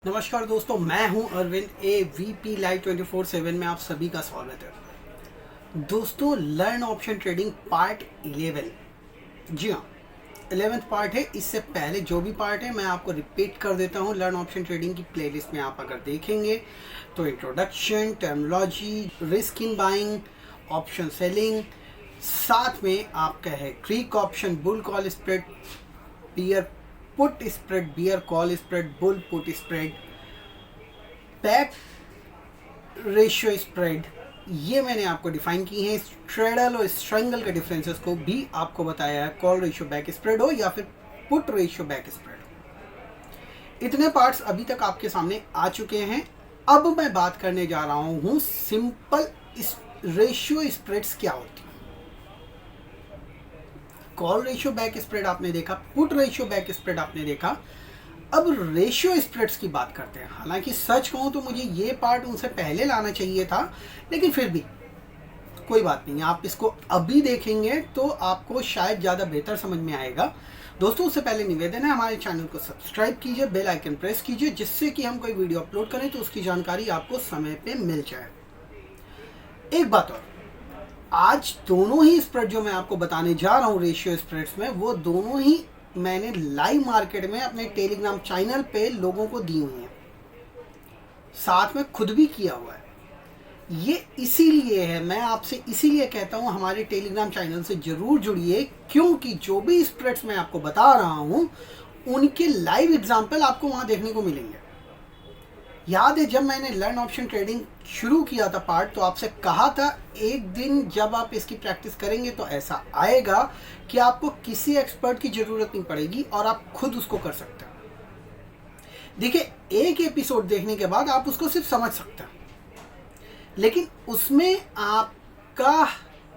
नमस्कार दोस्तों, मैं हूं अरविंद AVP लाइव 24/7 में आप सभी का स्वागत है। दोस्तों, लर्न ऑप्शन ट्रेडिंग पार्ट 11, जी हाँ 11th पार्ट है। इससे पहले जो भी पार्ट है मैं आपको रिपीट कर देता हूं। लर्न ऑप्शन ट्रेडिंग की प्लेलिस्ट में आप अगर देखेंगे तो introduction, terminology, risk in buying, option selling, साथ में आपका है Greek option, bull call spread, bear put spread, bear call spread, bull put spread, back ratio spread, ये मैंने आपको डिफाइन की है। स्ट्रेडल और स्ट्रेंगल के डिफरेंसेस को भी आपको बताया है। कॉल रेशियो बैक स्प्रेड हो या फिर पुट रेशियो बैक स्प्रेड हो, इतने पार्ट्स अभी तक आपके सामने आ चुके हैं। अब मैं बात करने जा रहा हूं सिंपल रेशियो स्प्रेड्स क्या होती है। कॉल रेशियो बैक स्प्रेड आपने देखा, पुट रेशियो बैक स्प्रेड आपने देखा। अब रेशियो स्प्रेड्स की बात करते हैं। हालांकि सच कहूं तो मुझे ये पार्ट उनसे पहले लाना चाहिए था, लेकिन फिर भी कोई बात नहीं, आप इसको अभी देखेंगे तो आपको शायद ज़्यादा बेहतर समझ में आएगा। दोस्तों, उससे पहले निवेदन है, हमारे चैनल को सब्सक्राइब कीजिए, बेल आइकन प्रेस कीजिए, जिससे कि हम कोई वीडियो अपलोड करें तो उसकी जानकारी आपको समय पे मिल जाए। एक बात और, आज दोनों ही स्प्रेड जो मैं आपको बताने जा रहा हूँ रेशियो स्प्रेड्स में, वो दोनों ही मैंने लाइव मार्केट में अपने टेलीग्राम चैनल पे लोगों को दी हुई हैं, साथ में खुद भी किया हुआ है। ये इसीलिए है, मैं आपसे इसीलिए कहता हूँ हमारे टेलीग्राम चैनल से जरूर जुड़िए, क्योंकि जो भी स्प्रेड्स मैं आपको बता रहा हूँ उनके लाइव एग्जाम्पल आपको वहाँ देखने को मिलेंगे। याद है, जब मैंने लर्न ऑप्शन ट्रेडिंग शुरू किया था पार्ट, तो आपसे कहा था एक दिन जब आप इसकी प्रैक्टिस करेंगे तो ऐसा आएगा कि आपको किसी एक्सपर्ट की ज़रूरत नहीं पड़ेगी और आप खुद उसको कर सकते हैं। देखिए, एक एपिसोड देखने के बाद आप उसको सिर्फ समझ सकते हैं, लेकिन उसमें आपका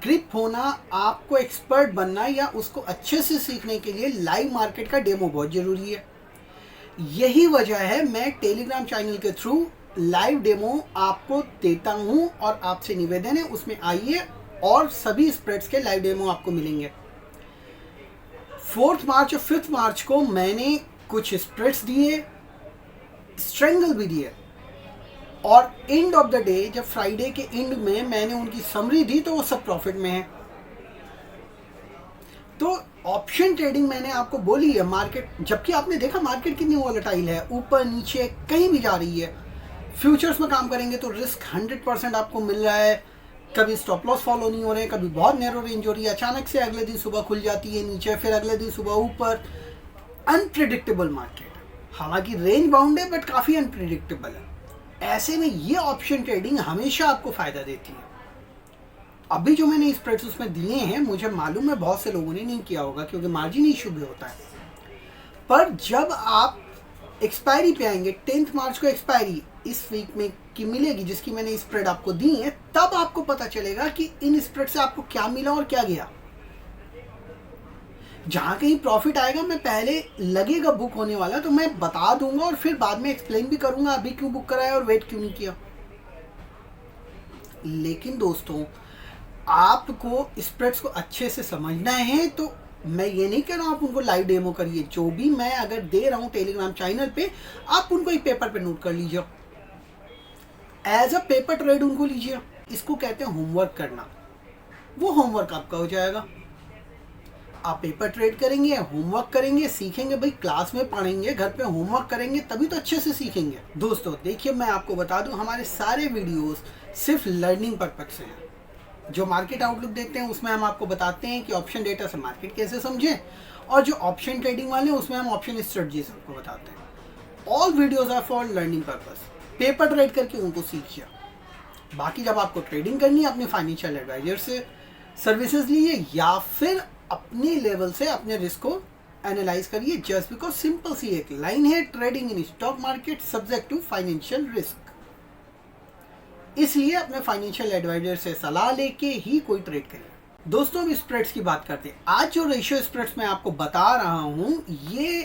ग्रिप होना, आपको एक्सपर्ट बनना या उसको अच्छे से सीखने के लिए लाइव मार्केट का डेमो बहुत ज़रूरी है। यही वजह है मैं टेलीग्राम चैनल के थ्रू लाइव डेमो आपको देता हूं, और आपसे निवेदन है उसमें आइए और सभी स्प्रेड्स के लाइव डेमो आपको मिलेंगे। 4 मार्च और 5 मार्च को मैंने कुछ स्प्रेड्स दिए, स्ट्रेंगल भी दिए, और एंड ऑफ द डे जब फ्राइडे के एंड में मैंने उनकी समरी दी तो वो सब प्रॉफिट में है। तो ऑप्शन ट्रेडिंग मैंने आपको बोली है, मार्केट, जबकि आपने देखा मार्केट कितनी वोलेटाइल है, ऊपर नीचे कहीं भी जा रही है। फ्यूचर्स में काम करेंगे तो रिस्क 100% आपको मिल रहा है। कभी स्टॉप लॉस फॉलो नहीं हो रहे, कभी बहुत नैरो रेंज हो रही है, अचानक से अगले दिन सुबह खुल जाती है नीचे, फिर अगले दिन सुबह ऊपर। अनप्रिडिक्टेबल मार्केट, हालांकि रेंज बाउंड है बट काफ़ी अनप्रिडिक्टेबल है। ऐसे में ये ऑप्शन ट्रेडिंग हमेशा आपको फ़ायदा देती है। अभी जो मैंने स्प्रेड्स उसमें दिए हैं, मुझे मालूम है बहुत से लोगों ने नहीं किया होगा क्योंकि मार्जिन इशू भी होता है, पर जब आप एक्सपायरी पे आएंगे, 10 मार्च को एक्सपायरी इस वीक में की मिलेगी जिसकी मैंने स्प्रेड आपको दी है, तब आपको पता चलेगा कि इन स्प्रेड से आपको क्या मिला और क्या गया। जहां कहीं प्रॉफिट आएगा, मैं पहले लगेगा बुक होने वाला तो मैं बता दूंगा और फिर बाद में एक्सप्लेन भी करूंगा अभी क्यों बुक कराया और वेट क्यों नहीं किया। लेकिन दोस्तों, आपको स्प्रेड्स को अच्छे से समझना है तो मैं ये नहीं कह रहा हूँ आप उनको लाइव डेमो करिए। जो भी मैं अगर दे रहा हूँ टेलीग्राम चैनल पे, आप उनको एक पेपर पे नोट कर लीजिए, एज अ पेपर ट्रेड उनको लीजिए। इसको कहते हैं होमवर्क करना। वो होमवर्क आपका हो जाएगा। आप पेपर ट्रेड करेंगे, होमवर्क करेंगे, सीखेंगे। भाई क्लास में पढ़ेंगे, घर पे होमवर्क करेंगे, तभी तो अच्छे से सीखेंगे। दोस्तों देखिए, मैं आपको बता दूं, हमारे सारे वीडियोस सिर्फ लर्निंग पर्पज से हैं। जो मार्केट आउटलुक देखते हैं उसमें हम आपको बताते हैं कि ऑप्शन डेटा से मार्केट कैसे समझें, और जो ऑप्शन ट्रेडिंग वाले हैं उसमें हम ऑप्शन स्ट्रेटजीज आपको बताते हैं। All videos are for learning purpose. Paper trade करके उनको सीखिए। बाकी जब आपको ट्रेडिंग करनी है, अपने फाइनेंशियल एडवाइजर से सर्विसेज लीजिए या फिर अपने लेवल से अपने रिस्क को एनालाइज करिए। जस्ट बिकॉज सिंपल सी एक लाइन है, trading in stock market subject to financial risk. इसलिए अपने फाइनेंशियल एडवाइजर से सलाह लेके ही कोई ट्रेड करें। दोस्तों, अब स्प्रेड्स की बात करते हैं। आज जो रेशियो स्प्रेड्स मैं आपको बता रहा हूं, ये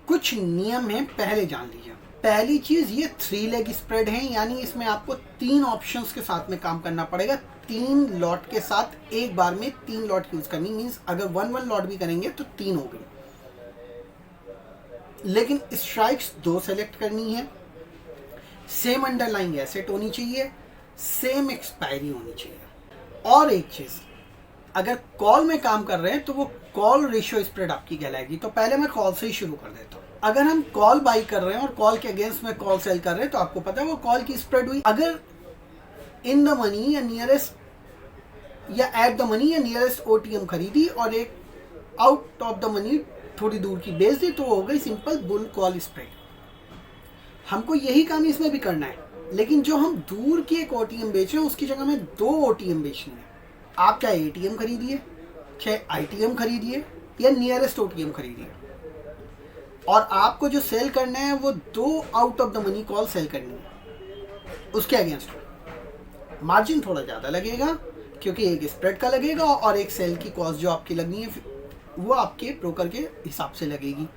कुछ नियम है, पहले जान लीजिए। पहली चीज, ये 3 लेग स्प्रेड है, यानी इसमें आपको 3 ऑप्शंस के साथ में काम करना पड़ेगा। 3 लॉट के साथ एक बार में 3 लॉट यूज करनी, मीन्स अगर 1 लॉट भी करेंगे तो 3 हो गई। लेकिन स्ट्राइक्स 2 सेलेक्ट करनी है। सेम अंडरलाइंग एसेट होनी चाहिए, सेम एक्सपायरी होनी चाहिए। और एक चीज, अगर कॉल में काम कर रहे हैं तो वो कॉल रेशियो स्प्रेड आपकी कहलाएगी। तो पहले मैं कॉल से ही शुरू कर देता हूँ। अगर हम कॉल बाई कर रहे हैं और कॉल के अगेंस्ट में कॉल सेल कर रहे हैं तो आपको पता है वो कॉल की स्प्रेड हुई। अगर इन द मनी या नियरेस्ट या एट द मनी या नियरेस्ट ओटीएम खरीदी और एक आउट ऑफ द मनी थोड़ी दूर की बेच दी तो हो गई सिंपल बुल कॉल स्प्रेड। हमको यही काम इसमें भी करना है, लेकिन जो हम दूर की एक ओटीएम बेच रहे हैं उसकी जगह में 2 ओटीएम बेचनी है। आप चाहे एटीएम खरीदिए, चाहे आईटीएम खरीदिए या नियरेस्ट ओटीएम खरीदिए, और आपको जो सेल करना है वो 2 out of the money call sell करनी है। उसके अगेंस्ट मार्जिन थोड़ा ज़्यादा लगेगा क्योंकि एक स्प्रेड का लगेगा और एक सेल की कॉस्ट जो आपकी लगनी है वो आपके ब्रोकर के हिसाब से लगेगी।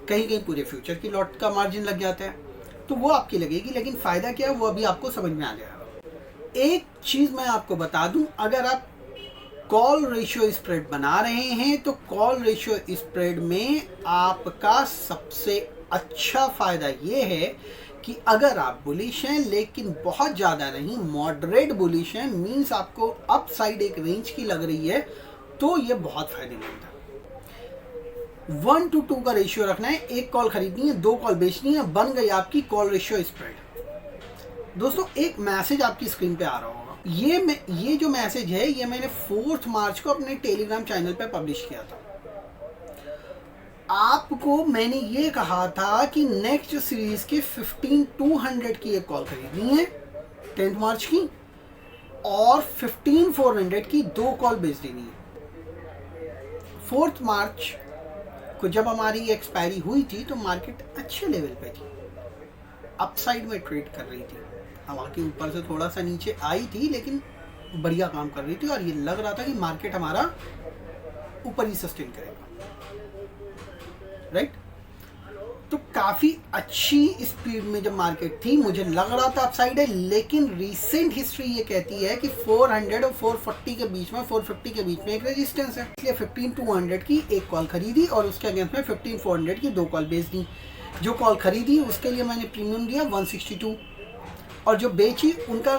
कहीं कहीं पूरे फ्यूचर की लॉट का मार्जिन लग जाता है तो वो आपकी लगेगी, लेकिन फ़ायदा क्या है वो अभी आपको समझ में आ जाएगा। एक चीज़ मैं आपको बता दूं, अगर आप कॉल रेशियो स्प्रेड बना रहे हैं तो कॉल रेशियो स्प्रेड में आपका सबसे अच्छा फ़ायदा ये है कि अगर आप बुलिश हैं लेकिन बहुत ज़्यादा नहीं, मॉडरेट बुलिश हैं, मीन्स आपको अप साइड एक रेंज की लग रही है, तो ये बहुत फायदेमंद है। 1 to 2 का रेशियो रखना है, एक कॉल खरीदनी है, 2 कॉल बेचनी है, बन गई आपकी कॉल रेशियो स्प्रेड। दोस्तों एक मैसेज आपकी स्क्रीन पे आ रहा होगा, ये जो मैसेज है ये मैंने 4 मार्च को अपने टेलीग्राम चैनल पे पब्लिश किया था। आपको मैंने ये कहा था कि नेक्स्ट सीरीज के 15,200 की एक कॉल खरीदनी है 10 मार्च की, और 15,400 की 2 कॉल बेच देनी है। 4 मार्च को जब हमारी एक्सपायरी हुई थी तो मार्केट अच्छे लेवल पे थी, अपसाइड में ट्रेड कर रही थी, हालांकि ऊपर से थोड़ा सा नीचे आई थी लेकिन बढ़िया काम कर रही थी और ये लग रहा था कि मार्केट हमारा ऊपर ही सस्टेन करेगा, राइट। तो काफ़ी अच्छी स्पीड में जब मार्केट थी मुझे लग रहा था अपसाइड है, लेकिन रीसेंट हिस्ट्री ये कहती है कि 400 और 440 के बीच में, 450 के बीच में एक रेजिस्टेंस है, इसलिए 15,200 की एक कॉल खरीदी और उसके अगेंस्ट में 15,400 की 2 कॉल बेच दी। जो कॉल खरीदी उसके लिए मैंने प्रीमियम दिया 162 और जो बेची उनका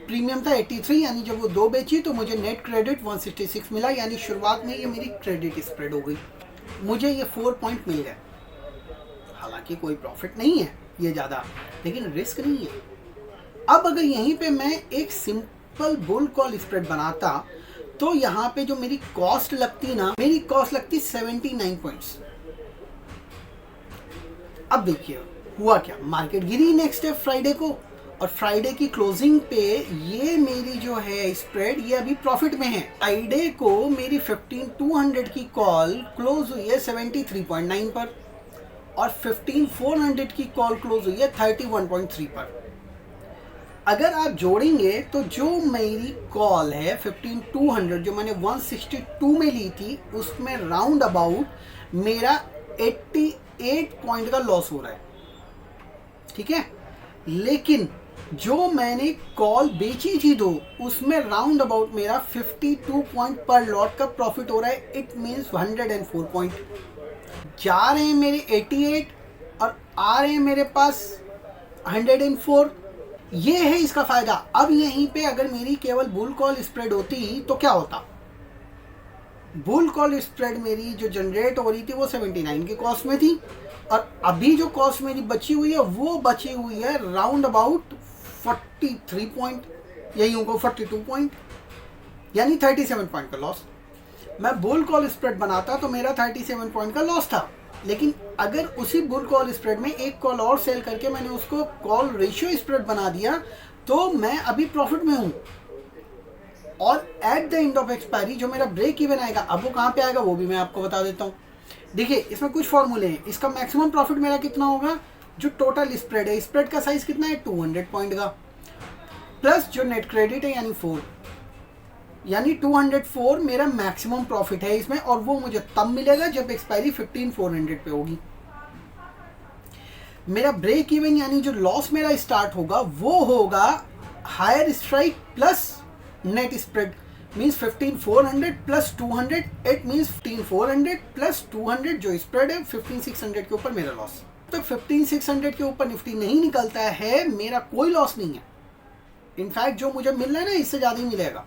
प्रीमियम था 83, यानी जब वो 2 बेची तो मुझे नेट क्रेडिट 166 मिला, यानी शुरुआत में ये मेरी क्रेडिट स्प्रेड हो गई, मुझे ये 4 पॉइंट मिल गए। हालांकि कोई प्रॉफिट नहीं है ये ज़्यादा, लेकिन रिस्क नहीं है। अब अगर यहीं पे मैं एक सिंपल बुल कॉल स्प्रेड बनाता तो यहाँ पे जो मेरी कॉस्ट लगती ना, मेरी कॉस्ट लगती 79 पॉइंट्स। अब देखिए हुआ क्या, मार्केट गिरी नेक्स्ट डे फ्राइडे को, और फ्राइडे की क्लोजिंग पे ये मेरी जो है स्प्रेड ये अभी प्रॉफिट में है। फ्राइडे को मेरी 15,200 की कॉल क्लोज हुई है 73.9 पर और 15,400 की कॉल क्लोज हुई है 31.3 पर। अगर आप जोड़ेंगे तो जो मेरी कॉल है 15,200 जो मैंने 162 में ली थी उसमें राउंड अबाउट मेरा 88 पॉइंट का लॉस हो रहा है, ठीक है। लेकिन जो मैंने कॉल बेची थी 2 उसमें राउंड अबाउट मेरा 52 पॉइंट पर लॉट का प्रॉफिट हो रहा है। इट मीन्स 104 पॉइंट जा रहे हैं मेरे 88 और आ रहे हैं मेरे पास 104। ये है इसका फायदा। अब यहीं पे अगर मेरी केवल बुल कॉल स्प्रेड होती तो क्या होता, बुल कॉल स्प्रेड मेरी जो जनरेट हो रही थी वो 79 की कॉस्ट में थी और अभी जो कॉस्ट मेरी बची हुई है वो बची हुई है राउंड अबाउट 43 पॉइंट, यही उनको 42 पॉइंट, यानी 37 पॉइंट का लॉस। मैं बुल कॉल स्प्रेड बनाता तो मेरा 37 पॉइंट का लॉस था, लेकिन अगर उसी बुल कॉल स्प्रेड में एक कॉल और सेल करके मैंने उसको कॉल रेशियो स्प्रेड बना दिया तो मैं अभी प्रॉफिट में हूँ। और at the end of expiry जो मेरा ब्रेक इवन आएगा, अब वो कहाँ पे आएगा वो भी मैं आपको बता देता हूँ। देखिए इसमें कुछ फॉर्मूले हैं। इसका मैक्सिमम प्रॉफिट मेरा कितना होगा, जो टोटल स्प्रेड है, स्प्रेड का साइज कितना है 200 पॉइंट का, प्लस जो नेट क्रेडिट है यानी 4, यानी 204 मेरा मैक्सिमम प्रॉफिट है इसमें, और वो मुझे तब मिलेगा जब एक्सपायरी 15,400 पे होगी। मेरा ब्रेक इवन यानी जो लॉस मेरा स्टार्ट होगा वो होगा higher strike plus net spread, means 15,400 plus 200, it means 15,400 plus 200 जो स्प्रेड है 15,600 के ऊपर मेरा लॉस। तक 15,600 के ऊपर निफ्टी नहीं निकलता है मेरा कोई लॉस नहीं है। इनफैक्ट जो मुझे मिल रहा है ना इससे ज़्यादा ही मिलेगा।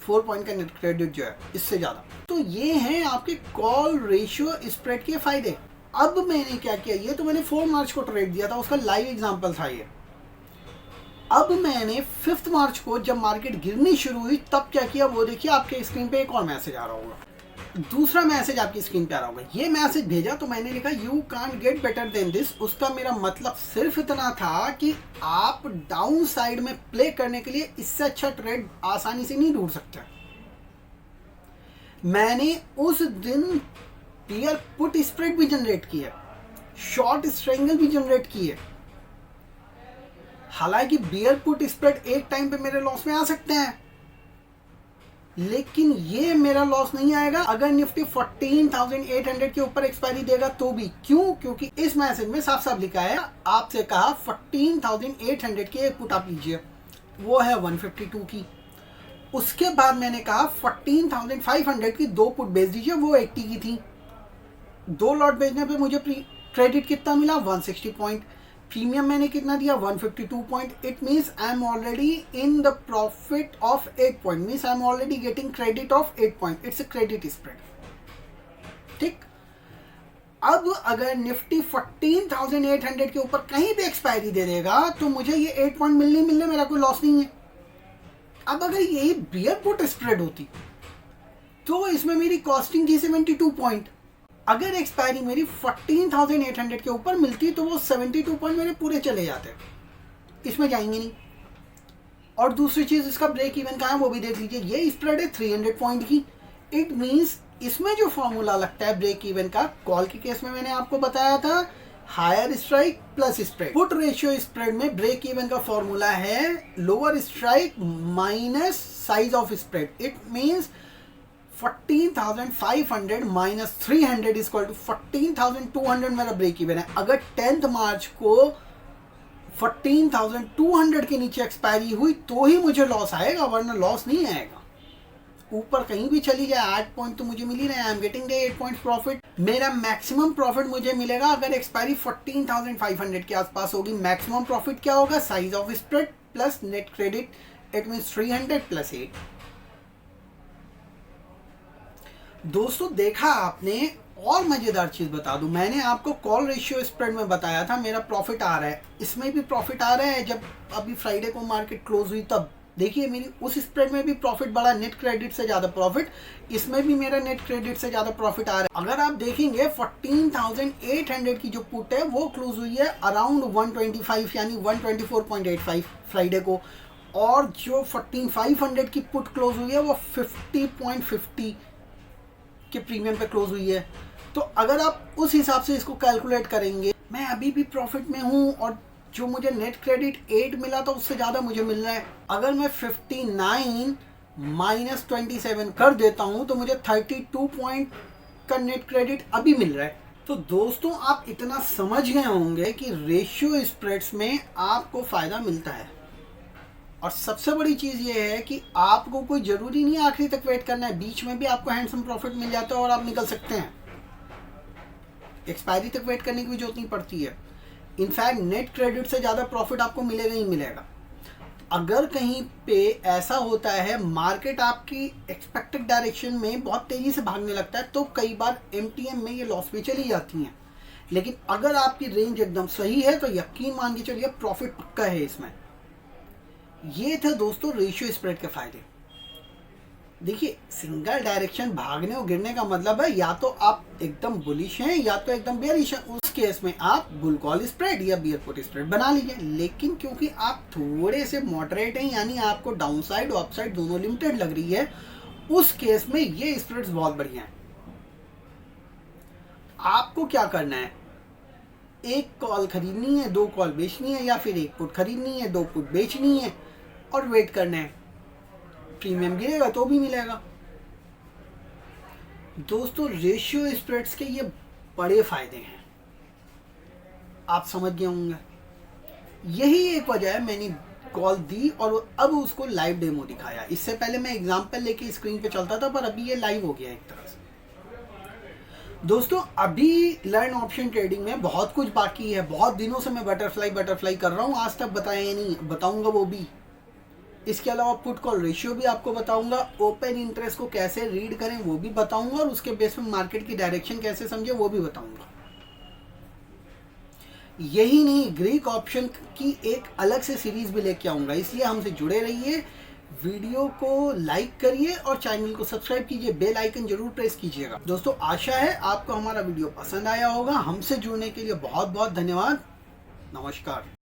4 पॉइंट का नेट क्रेडिट जो है इससे ज़्यादा। तो ये हैं आपके कॉल रेशियो स्प्रेड के फायदे। अब मैंने क्या किया, ये तो मैंने 4 मार्च को ट्रेड दिया था, उसका लाइव एग्जांपल था ये। अब मैंने 5 मार्च को जब मार्केट गिरनी शुरू हुई तब क्या किया वो देखिए, आपके स्क्रीन पे एक और मैसेज आ रहा होगा। दूसरा मैसेज आपकी स्क्रीन पे आ रहा होगा। ये मैसेज भेजा तो मैंने लिखा you can't get better than this. उसका मेरा मतलब सिर्फ इतना था कि आप डाउन साइड में प्ले करने के लिए इससे अच्छा ट्रेड आसानी से नहीं ढूंढ सकते। मैंने उस दिन बियर पुट स्प्रेड भी जनरेट की है, शॉर्ट स्ट्रेंगल भी जनरेट की है। हालांकि बियर पुट स्प्रेड एक टाइम पे मेरे लॉस में आ सकते हैं, लेकिन ये मेरा लॉस नहीं आएगा अगर निफ्टी 14,800 के ऊपर एक्सपायरी देगा तो भी। क्यों? क्योंकि इस मैसेज में साफ साफ लिखा है, आपसे कहा 14,800 की एक पुट आप लीजिए, वो है 152 की। उसके बाद मैंने कहा 14,500 की 2 पुट बेच दीजिए, वो 80 की थी। 2 लॉट बेचने पे मुझे क्रेडिट कितना मिला? 160 पॉइंट। प्रीमियम मैंने कितना दिया? 152 point. It means I am already in the profit of 8 point, means I am already getting credit of 8 point. It's a credit spread. ठीक। अब अगर निफ्टी 14,800 के ऊपर कहीं भी एक्सपायरी दे देगा तो मुझे ये 8 पॉइंट मिलने मेरा कोई लॉस नहीं है। अब अगर यही बियर पुट स्प्रेड होती तो इसमें मेरी कॉस्टिंग थी 72 पॉइंट। अगर एक्सपायरी मेरी 14,800 के ऊपर मिलती तो वो 72 पॉइंट मेरे पूरे चले जाते, इसमें जाएंगे नहीं। और दूसरी चीज, इसका ब्रेक इवन का है वो भी देख लीजिए। ये स्प्रेड है 300 पॉइंट की। इट मींस इसमें जो फॉर्मूला लगता है ब्रेक इवन का, कॉल के केस में मैंने आपको बताया था higher strike plus spread. Put ratio spread में ब्रेक इवन का फॉर्मूला है lower strike minus size of spread. It means 14,500 minus 300 is equal to 14,200 मेरा ब्रेक इवन है। अगर 10th मार्च को 14,200 के नीचे एक्सपायरी हुई तो ही मुझे लॉस आएगा, वरना लॉस नहीं आएगा। ऊपर कहीं भी चली जाए 8 पॉइंट तो मुझे मिल ही रहे हैं। I am getting the 8 point profit. मेरा मैक्सिमम प्रॉफिट मुझे मिलेगा अगर एक्सपायरी 14,500 के आसपास होगी। मैक्सिमम प्रॉफिट क्या होगा? Size of spread plus net credit. It means 300 plus 8। दोस्तों देखा आपने। और मजेदार चीज बता दूं, मैंने आपको कॉल रेशियो स्प्रेड में बताया था मेरा प्रॉफिट आ रहा है, इसमें भी प्रॉफिट आ रहा है। जब अभी फ्राइडे को मार्केट क्लोज हुई तब देखिए मेरी उस स्प्रेड में भी प्रॉफिट बढ़ा, नेट क्रेडिट से ज्यादा प्रॉफिट। इसमें भी मेरा नेट क्रेडिट से ज्यादा प्रॉफिट आ रहा है। अगर आप देखेंगे 14,800 की जो पुट है वो क्लोज हुई है अराउंड 125 यानी 124.85 फ्राइडे को, और जो 14,500 की पुट क्लोज हुई है वो 50.50 के प्रीमियम पे क्लोज हुई है। तो अगर आप उस हिसाब से इसको कैलकुलेट करेंगे, मैं अभी भी प्रॉफिट में हूं और जो मुझे नेट क्रेडिट 8 मिला था उससे ज़्यादा मुझे मिल रहा है। अगर मैं 59 माइनस 27 कर देता हूं तो मुझे 32 पॉइंट का नेट क्रेडिट अभी मिल रहा है। तो दोस्तों आप इतना समझ गए होंगे कि रेशियो स्प्रेड्स में आपको फ़ायदा मिलता है। और सबसे बड़ी चीज़ ये है कि आपको कोई ज़रूरी नहीं आखिरी तक वेट करना है, बीच में भी आपको हैंडसम प्रॉफिट मिल जाता है और आप निकल सकते हैं। एक्सपायरी तक वेट करने की भी जरूरत नहीं पड़ती है। इनफैक्ट नेट क्रेडिट से ज़्यादा प्रॉफिट आपको मिलेगा ही मिलेगा। अगर कहीं पे ऐसा होता है मार्केट आपकी एक्सपेक्टेड डायरेक्शन में बहुत तेज़ी से भागने लगता है तो कई बार MTM में ये लॉस में चली जाती हैं, लेकिन अगर आपकी रेंज एकदम सही है तो यकीन मान के चलिए प्रॉफिट पक्का है इसमें। ये थे दोस्तों रेशियो स्प्रेड के फायदे। देखिए सिंगल डायरेक्शन भागने और गिरने का मतलब है या तो आप एकदम बुलिश हैं या तो एकदम बेयरिश हैं। उस केस में आप बुल कॉल स्प्रेड या बियर पुट स्प्रेड बना लीजिए। लेकिन क्योंकि आप थोड़े से मॉडरेट हैं यानी आपको डाउन साइड और अपसाइड दोनों लिमिटेड लग रही है, उस केस में ये स्प्रेड्स बहुत बढ़िया हैं। आपको क्या करना है, एक कॉल खरीदनी है, 2 कॉल बेचनी है, या फिर 1 पुट खरीदनी है, 2 पुट बेचनी है और वेट करना है। प्रीमियम गिरेगा तो भी मिलेगा। दोस्तों रेशियो स्प्रेड्स के ये बड़े फायदे हैं, आप समझ गए होंगे। यही एक वजह है मैंने कॉल दी और अब उसको लाइव डेमो दिखाया। इससे पहले मैं एग्जांपल लेके स्क्रीन पे चलता था, पर अभी ये लाइव हो गया एक तरह से। दोस्तों अभी लर्न ऑप्शन ट्रेडिंग में बहुत कुछ बाकी है, बहुत दिनों से मैं बटरफ्लाई कर रहा हूँ, आज तक बताया नहीं, बताऊंगा वो भी। इसके अलावा पुट कॉल रेशियो भी आपको बताऊंगा, ओपन इंटरेस्ट को कैसे रीड करें वो भी बताऊंगा, और उसके बेस पे मार्केट की डायरेक्शन कैसे समझे वो भी बताऊंगा। यही नहीं, ग्रीक ऑप्शन की एक अलग से सीरीज भी लेके आऊंगा, इसलिए हमसे जुड़े रहिए। वीडियो को लाइक करिए और चैनल को सब्सक्राइब कीजिए, बेल आइकन जरूर प्रेस कीजिएगा। दोस्तों आशा है आपको हमारा वीडियो पसंद आया होगा। हमसे जुड़ने के लिए बहुत बहुत धन्यवाद। नमस्कार।